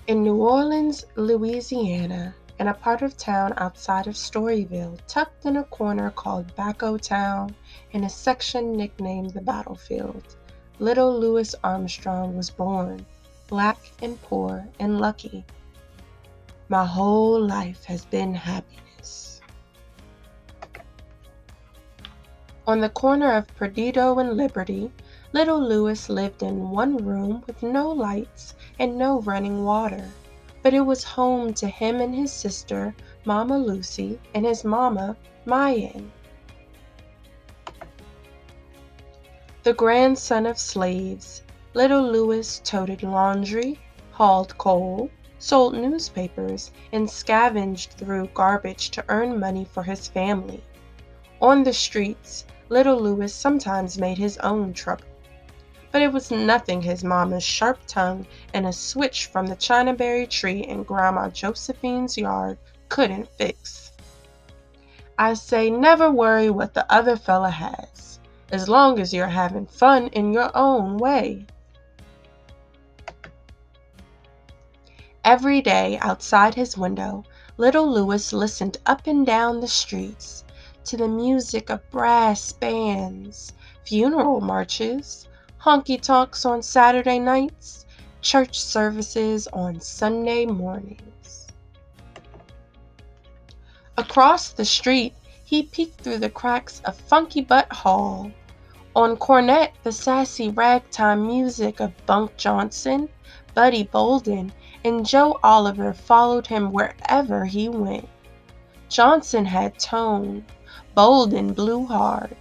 In New Orleans, Louisiana, in a part of town outside of Storyville, tucked in a corner called Backo Town, in a section nicknamed the Battlefield, little Louis Armstrong was born, black and poor and lucky. My whole life has been happiness. On the corner of Perdido and Liberty, little Louis lived in one room with no lights and no running water, but it was home to him and his sister, Mama Lucy, and his mama, Mayan. The grandson of slaves, little Louis toted laundry, hauled coal, sold newspapers, and scavenged through garbage to earn money for his family. On the streets, little Louis sometimes made his own trouble, but it was nothing his mama's sharp tongue and a switch from the chinaberry tree in Grandma Josephine's yard couldn't fix. I say never worry what the other fella has, as long as you're having fun in your own way. Every day outside his window, little Louis listened up and down the streets to the music of brass bands, funeral marches, honky-tonks on Saturday nights, church services on Sunday mornings. Across the street, he peeked through the cracks of Funky Butt Hall. On cornet, the sassy ragtime music of Bunk Johnson, Buddy Bolden, and Joe Oliver followed him wherever he went. Johnson had tone, Bolden blew hard.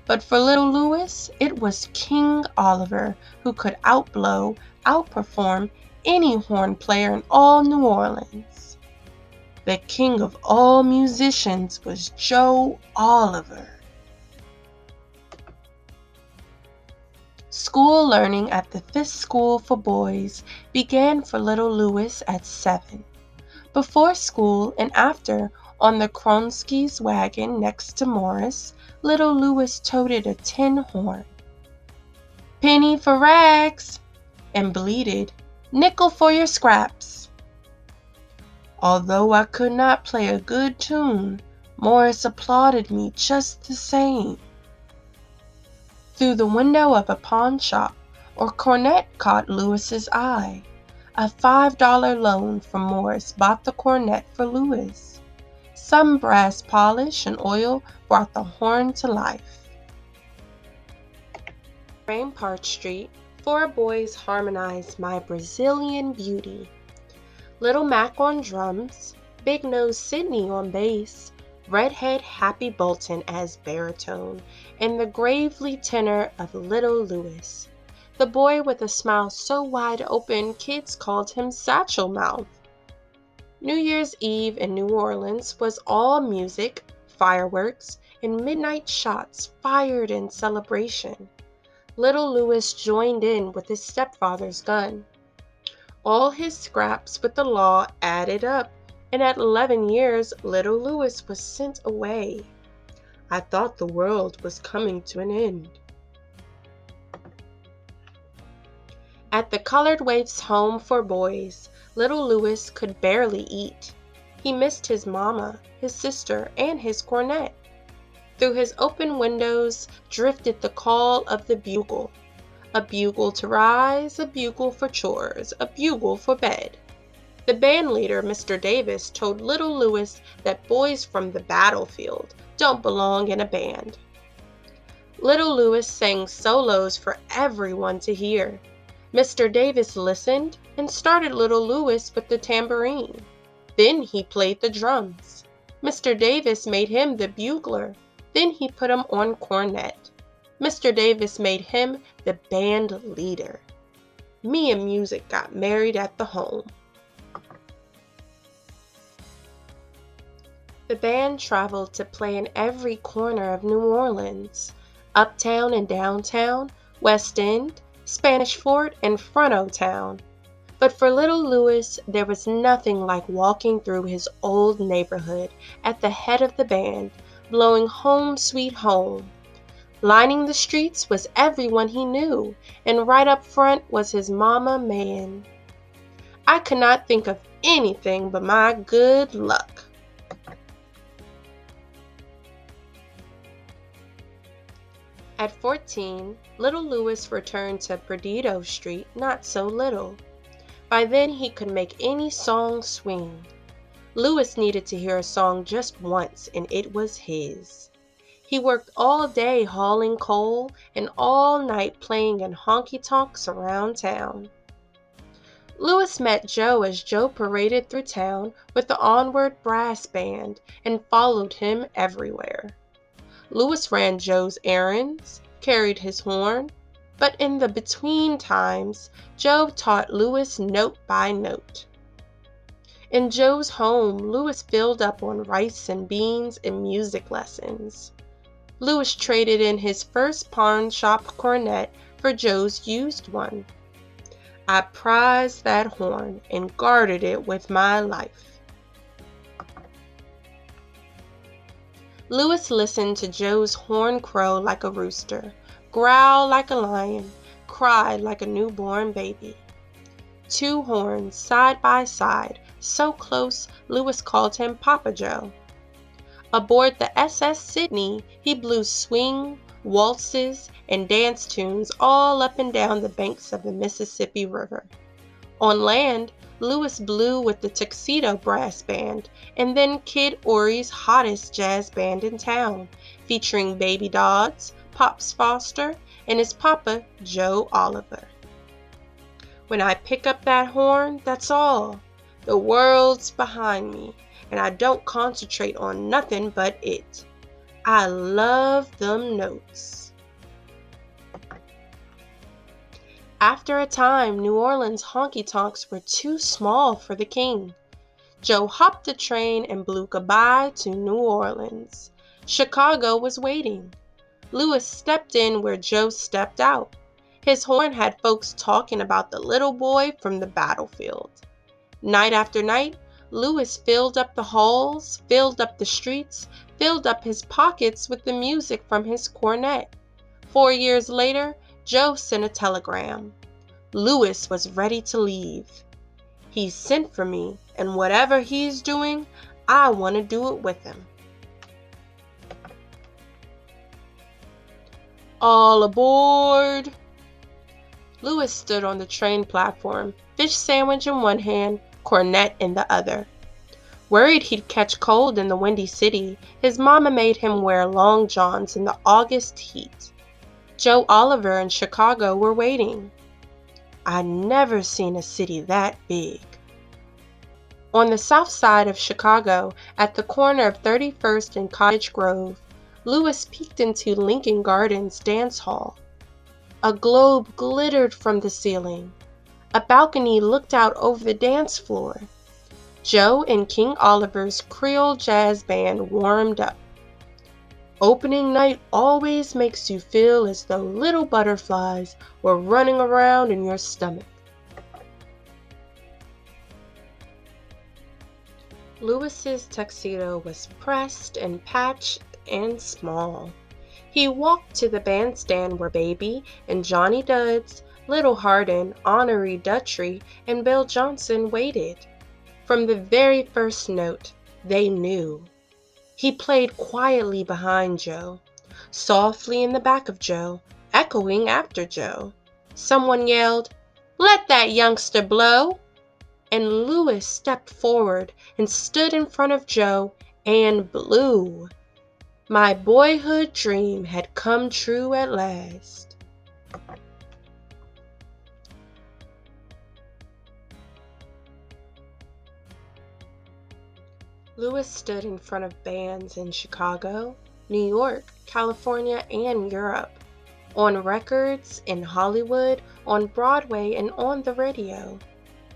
But for little Louis, it was King Oliver who could outperform any horn player in all New Orleans. The king of all musicians was Joe Oliver. School learning at the Fifth School for Boys began for little Louis at 7. Before school and after, on the Kronsky's wagon next to Morris, little Louis toted a tin horn. "Penny for rags," and bleated, "Nickel for your scraps." Although I could not play a good tune, Morris applauded me just the same. Through the window of a pawn shop, a cornet caught Louis's eye. A $5 loan from Morris bought the cornet for Louis. Some brass polish and oil brought the horn to life. Rampart Street, 4 boys harmonized My Brazilian Beauty. Little Mac on drums, Big Nose Sidney on bass, Redhead Happy Bolton as baritone, and the gravely tenor of little Louis, the boy with a smile so wide open kids called him Satchel Mouth. New Year's Eve in New Orleans was all music, fireworks, and midnight shots fired in celebration. Little Louis joined in with his stepfather's gun. All his scraps with the law added up, and at 11 years, little Louis was sent away. I thought the world was coming to an end. At the Colored Waif's home for boys, little Louis could barely eat. He missed his mama, his sister, and his cornet. Through his open windows drifted the call of the bugle. A bugle to rise, a bugle for chores, a bugle for bed. The band leader, Mr. Davis, told little Louis that boys from the battlefield don't belong in a band. Little Louis sang solos for everyone to hear. Mr. Davis listened and started little Louis with the tambourine. Then he played the drums. Mr. Davis made him the bugler. Then he put him on cornet. Mr. Davis made him the band leader. Me and music got married at the home. The band traveled to play in every corner of New Orleans, uptown and downtown, West End, Spanish Fort, and Front O' Town. But for little Louis, there was nothing like walking through his old neighborhood at the head of the band, blowing Home Sweet Home. Lining the streets was everyone he knew, and right up front was his mama man. I could not think of anything but my good luck. At 14, little Louis returned to Perdido Street, not so little. By then he could make any song swing. Louis needed to hear a song just once, and it was his. He worked all day hauling coal and all night playing in honky-tonks around town. Louis met Joe as Joe paraded through town with the Onward brass band and followed him everywhere. Louis ran Joe's errands, carried his horn, but in the between times, Joe taught Louis note by note. In Joe's home, Louis filled up on rice and beans and music lessons. Louis traded in his first pawn shop cornet for Joe's used one. I prized that horn and guarded it with my life. Louis listened to Joe's horn crow like a rooster, growl like a lion, cry like a newborn baby. Two horns side by side, so close Louis called him Papa Joe. Aboard the SS Sydney, he blew swing, waltzes, and dance tunes all up and down the banks of the Mississippi River. On land, Louis blew with the Tuxedo Brass Band, and then Kid Ory's hottest jazz band in town, featuring Baby Dodds, Pops Foster, and his papa, Joe Oliver. When I pick up that horn, that's all. The world's behind me, and I don't concentrate on nothing but it. I love them notes. After a time, New Orleans honky-tonks were too small for the king. Joe hopped the train and blew goodbye to New Orleans. Chicago was waiting. Louis stepped in where Joe stepped out. His horn had folks talking about the little boy from the battlefield. Night after night, Louis filled up the halls, filled up the streets, filled up his pockets with the music from his cornet. 4 years later, Joe sent a telegram. Louis was ready to leave. He sent for me, and whatever he's doing, I want to do it with him. All aboard! Louis stood on the train platform, fish sandwich in one hand, cornet in the other. Worried he'd catch cold in the windy city, his mama made him wear long johns in the August heat. Joe Oliver in Chicago were waiting. I'd never seen a city that big. On the south side of Chicago, at the corner of 31st and Cottage Grove, Louis peeked into Lincoln Gardens dance hall. A globe glittered from the ceiling. A balcony looked out over the dance floor. Joe and King Oliver's Creole Jazz Band warmed up. Opening night always makes you feel as though little butterflies were running around in your stomach. Louis's tuxedo was pressed and patched and small. He walked to the bandstand where Baby and Johnny Dudds, Little Hardin, Honoré Dutry, and Bill Johnson waited. From the very first note, they knew. He played quietly behind Joe, softly in the back of Joe, echoing after Joe. Someone yelled, "Let that youngster blow!" And Louis stepped forward and stood in front of Joe and blew. My boyhood dream had come true at last. Louis stood in front of bands in Chicago, New York, California, and Europe, on records, in Hollywood, on Broadway, and on the radio.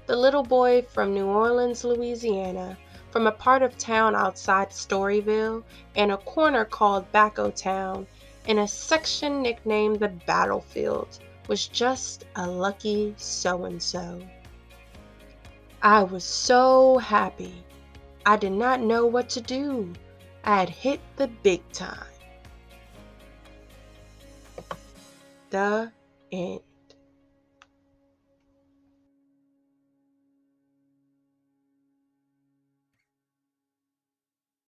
The little boy from New Orleans, Louisiana, from a part of town outside Storyville, and a corner called Bacco Town, in a section nicknamed the Battlefield, was just a lucky so-and-so. I was so happy. I did not know what to do. I had hit the big time. The end.